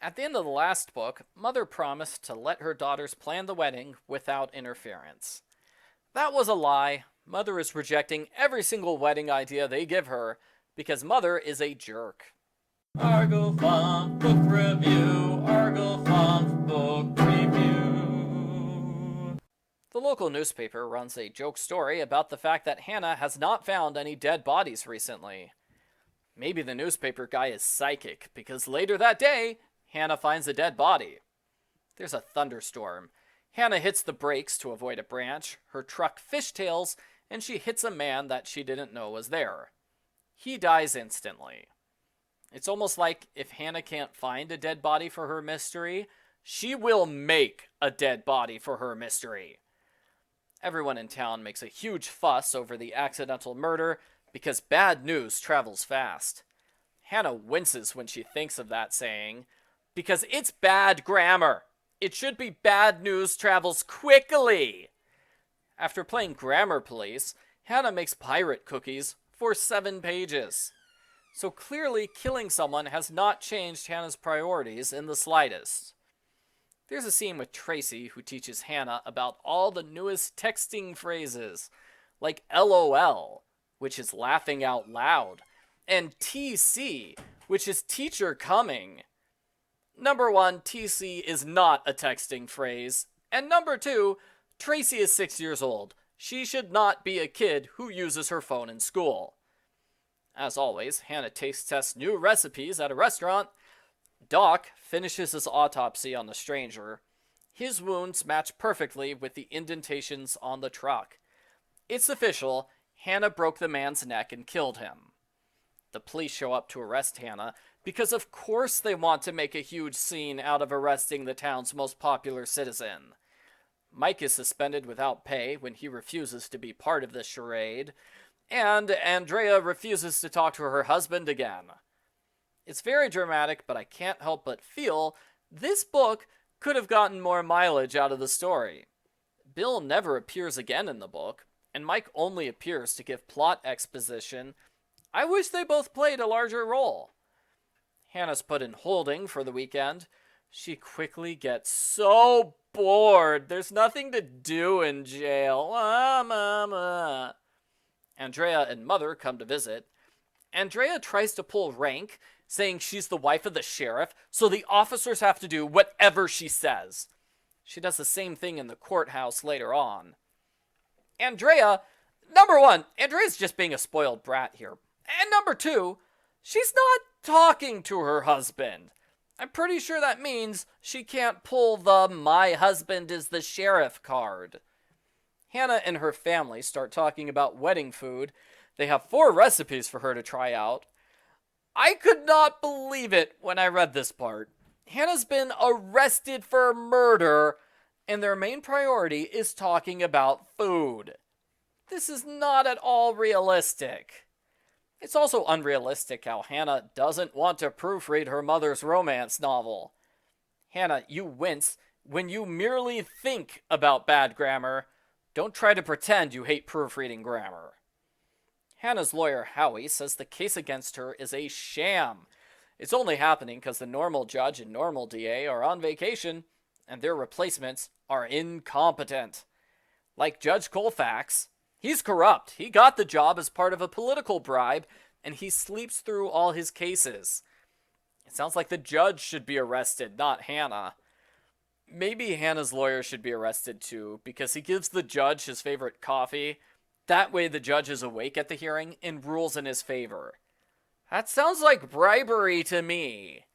At the end of the last book, Mother promised to let her daughters plan the wedding without interference. That was a lie. Mother is rejecting every single wedding idea they give her because Mother is a jerk. Argo Font Book Review. Argo Font Book Review. The local newspaper runs a joke story about the fact that Hannah has not found any dead bodies recently. Maybe the newspaper guy is psychic, because later that day, Hannah finds a dead body. There's a thunderstorm. Hannah hits the brakes to avoid a branch, her truck fishtails, and she hits a man that she didn't know was there. He dies instantly. It's almost like if Hannah can't find a dead body for her mystery, she will make a dead body for her mystery. Everyone in town makes a huge fuss over the accidental murder because bad news travels fast. Hannah winces when she thinks of that saying, because it's bad grammar. It should be bad news travels quickly. After playing grammar police, Hannah makes pirate cookies for 7 pages. So clearly killing someone has not changed Hannah's priorities in the slightest. There's a scene with Tracy who teaches Hannah about all the newest texting phrases, like LOL, which is laughing out loud, and TC, which is teacher coming. Number 1, TC is not a texting phrase, and number 2, Tracy is 6 years old. She should not be a kid who uses her phone in school. As always, Hannah taste tests new recipes at a restaurant. Doc finishes his autopsy on the stranger. His wounds match perfectly with the indentations on the truck. It's official, Hannah broke the man's neck and killed him. The police show up to arrest Hannah because of course they want to make a huge scene out of arresting the town's most popular citizen. Mike is suspended without pay when he refuses to be part of the charade, and Andrea refuses to talk to her husband again. It's very dramatic, but I can't help but feel this book could have gotten more mileage out of the story. Bill never appears again in the book, and Mike only appears to give plot exposition. I wish they both played a larger role. Hannah's put in holding for the weekend. She quickly gets so bored. There's nothing to do in jail. Mama. Andrea and Mother come to visit. Andrea tries to pull rank, saying she's the wife of the sheriff, so the officers have to do whatever she says. She does the same thing in the courthouse later on. Number 1, Andrea's just being a spoiled brat here. And number 2, she's not talking to her husband. I'm pretty sure that means she can't pull the "my husband is the sheriff" card. Hannah and her family start talking about wedding food. They have 4 recipes for her to try out. I could not believe it when I read this part. Hannah's been arrested for murder, and their main priority is talking about food. This is not at all realistic. It's also unrealistic how Hannah doesn't want to proofread her mother's romance novel. Hannah, you wince when you merely think about bad grammar. Don't try to pretend you hate proofreading grammar. Hannah's lawyer, Howie, says the case against her is a sham. It's only happening because the normal judge and normal DA are on vacation, and their replacements are incompetent. Like Judge Colfax, he's corrupt. He got the job as part of a political bribe, and he sleeps through all his cases. It sounds like the judge should be arrested, not Hannah. Maybe Hannah's lawyer should be arrested too, because he gives the judge his favorite coffee. That way the judge is awake at the hearing and rules in his favor. That sounds like bribery to me.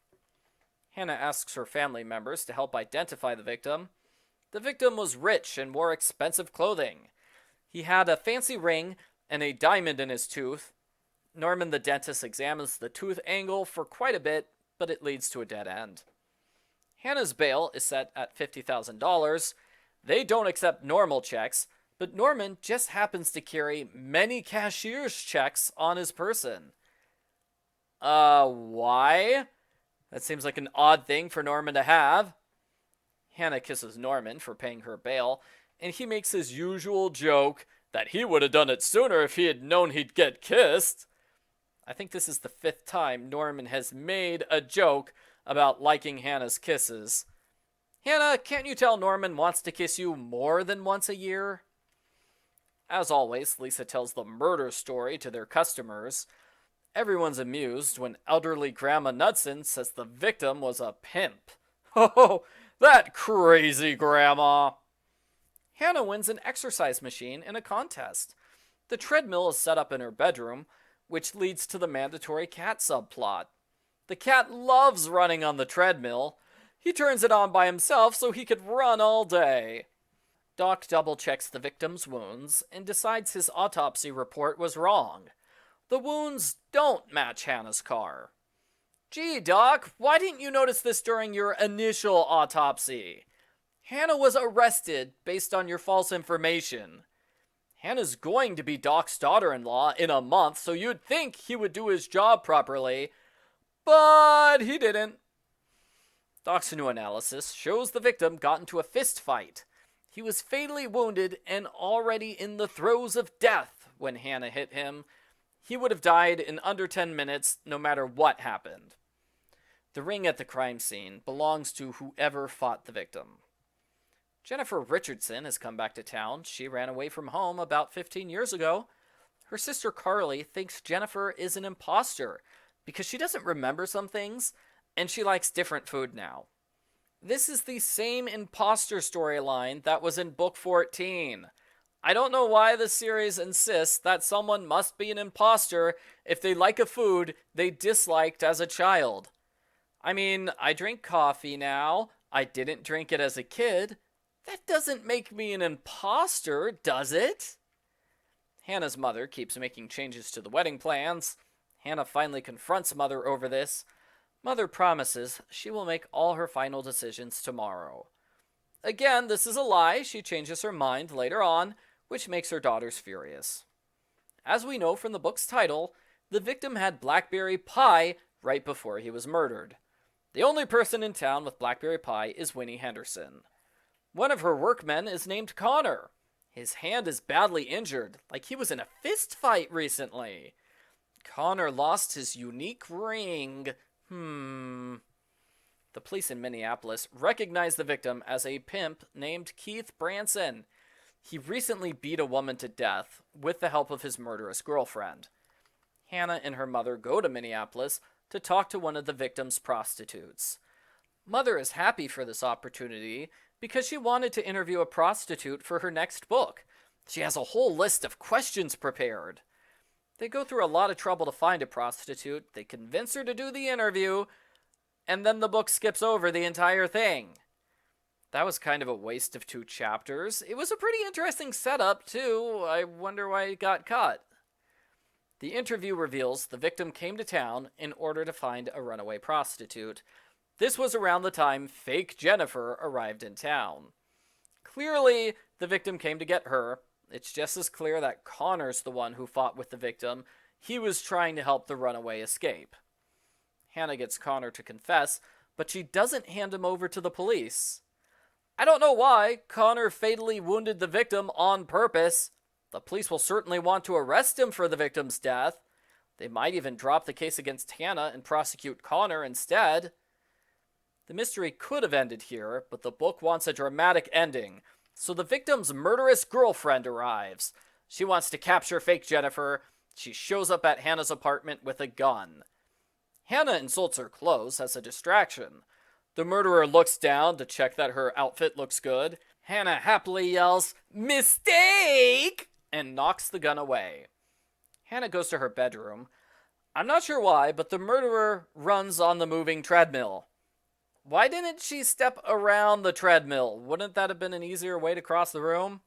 Hannah asks her family members to help identify the victim. The victim was rich and wore expensive clothing. He had a fancy ring and a diamond in his tooth. Norman the dentist examines the tooth angle for quite a bit, but it leads to a dead end. Hannah's bail is set at $50,000. They don't accept normal checks, but Norman just happens to carry many cashier's checks on his person. Why? That seems like an odd thing for Norman to have. Hannah kisses Norman for paying her bail, and he makes his usual joke that he would have done it sooner if he had known he'd get kissed. I think this is the 5th time Norman has made a joke about liking Hannah's kisses. Hannah, can't you tell Norman wants to kiss you more than once a year? As always, Lisa tells the murder story to their customers. Everyone's amused when elderly Grandma Knudsen says the victim was a pimp. Oh, that crazy grandma! Hannah wins an exercise machine in a contest. The treadmill is set up in her bedroom, which leads to the mandatory cat subplot. The cat loves running on the treadmill. He turns it on by himself so he could run all day. Doc double-checks the victim's wounds and decides his autopsy report was wrong. The wounds don't match Hannah's car. Gee, Doc, why didn't you notice this during your initial autopsy? Hannah was arrested based on your false information. Hannah's going to be Doc's daughter-in-law in a month, so you'd think he would do his job properly, but he didn't. Doc's new analysis shows the victim got into a fist fight. He was fatally wounded and already in the throes of death when Hannah hit him. He would have died in under 10 minutes no matter what happened. The ring at the crime scene belongs to whoever fought the victim. Jennifer Richardson has come back to town. She ran away from home about 15 years ago. Her sister Carly thinks Jennifer is an imposter because she doesn't remember some things and she likes different food now. This is the same imposter storyline that was in book 14. I don't know why the series insists that someone must be an imposter if they like a food they disliked as a child. I mean, I drink coffee now. I didn't drink it as a kid. That doesn't make me an imposter, does it? Hannah's mother keeps making changes to the wedding plans. Hannah finally confronts Mother over this. Mother promises she will make all her final decisions tomorrow. Again, this is a lie. She changes her mind later on, which makes her daughters furious. As we know from the book's title, the victim had Blackberry pie right before he was murdered. The only person in town with Blackberry pie is Winnie Henderson. One of her workmen is named Connor. His hand is badly injured, like he was in a fist fight recently. Connor lost his unique ring. The police in Minneapolis recognize the victim as a pimp named Keith Branson. He recently beat a woman to death with the help of his murderous girlfriend. Hannah and her mother go to Minneapolis to talk to one of the victim's prostitutes. Mother is happy for this opportunity because she wanted to interview a prostitute for her next book. She has a whole list of questions prepared. They go through a lot of trouble to find a prostitute. They convince her to do the interview, and then the book skips over the entire thing. That was kind of a waste of 2 chapters. It was a pretty interesting setup, too. I wonder why it got cut. The interview reveals the victim came to town in order to find a runaway prostitute. This was around the time fake Jennifer arrived in town. Clearly, the victim came to get her. It's just as clear that Connor's the one who fought with the victim. He was trying to help the runaway escape. Hannah gets Connor to confess, but she doesn't hand him over to the police. I don't know why. Connor fatally wounded the victim on purpose. The police will certainly want to arrest him for the victim's death. They might even drop the case against Hannah and prosecute Connor instead. The mystery could have ended here, but the book wants a dramatic ending. So the victim's murderous girlfriend arrives. She wants to capture fake Jennifer. She shows up at Hannah's apartment with a gun. Hannah insults her clothes as a distraction. The murderer looks down to check that her outfit looks good. Hannah happily yells, "Mistake!" and knocks the gun away. Hannah goes to her bedroom. I'm not sure why, but the murderer runs on the moving treadmill. Why didn't she step around the treadmill? Wouldn't that have been an easier way to cross the room?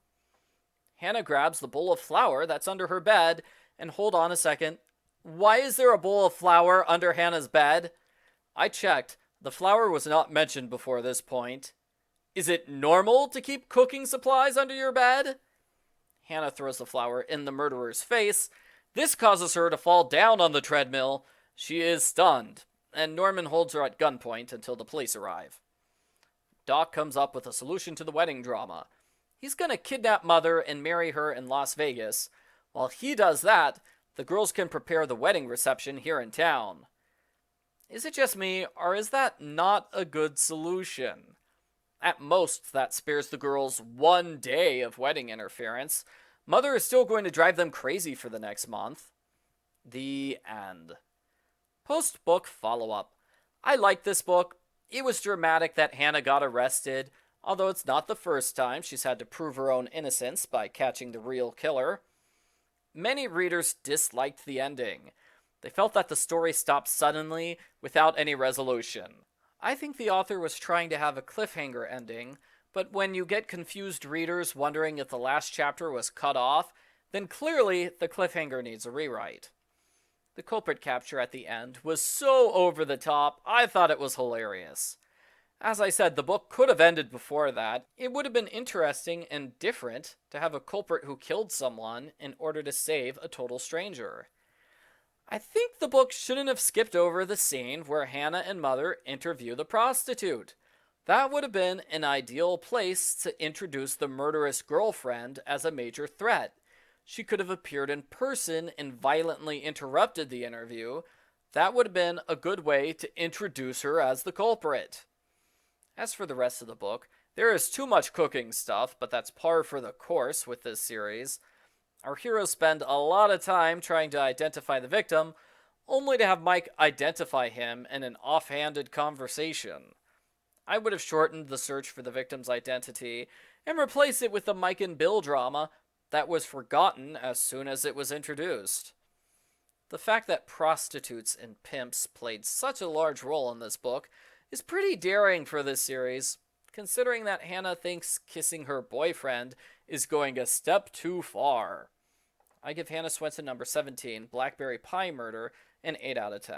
Hannah grabs the bowl of flour that's under her bed, and hold on a second. Why is there a bowl of flour under Hannah's bed? I checked. The flour was not mentioned before this point. Is it normal to keep cooking supplies under your bed? Hannah throws the flour in the murderer's face. This causes her to fall down on the treadmill. She is stunned, and Norman holds her at gunpoint until the police arrive. Doc comes up with a solution to the wedding drama. He's going to kidnap Mother and marry her in Las Vegas. While he does that, the girls can prepare the wedding reception here in town. Is it just me, or is that not a good solution? At most, that spares the girls 1 day of wedding interference. Mother is still going to drive them crazy for the next month. The end. Post book follow up. I like this book. It was dramatic that Hannah got arrested, although it's not the first time she's had to prove her own innocence by catching the real killer. Many readers disliked the ending. They felt that the story stopped suddenly without any resolution. I think the author was trying to have a cliffhanger ending, but when you get confused readers wondering if the last chapter was cut off, then clearly the cliffhanger needs a rewrite. The culprit capture at the end was so over the top, I thought it was hilarious. As I said, the book could have ended before that. It would have been interesting and different to have a culprit who killed someone in order to save a total stranger. I think the book shouldn't have skipped over the scene where Hannah and Mother interview the prostitute. That would have been an ideal place to introduce the murderous girlfriend as a major threat. She could have appeared in person and violently interrupted the interview. That would have been a good way to introduce her as the culprit. As for the rest of the book, there is too much cooking stuff, but that's par for the course with this series. Our heroes spend a lot of time trying to identify the victim, only to have Mike identify him in an offhanded conversation. I would have shortened the search for the victim's identity and replaced it with the Mike and Bill drama that was forgotten as soon as it was introduced. The fact that prostitutes and pimps played such a large role in this book is pretty daring for this series, considering that Hannah thinks kissing her boyfriend is going a step too far. I give Hannah Swensen number 17, Blackberry Pie Murder, an 8 out of 10.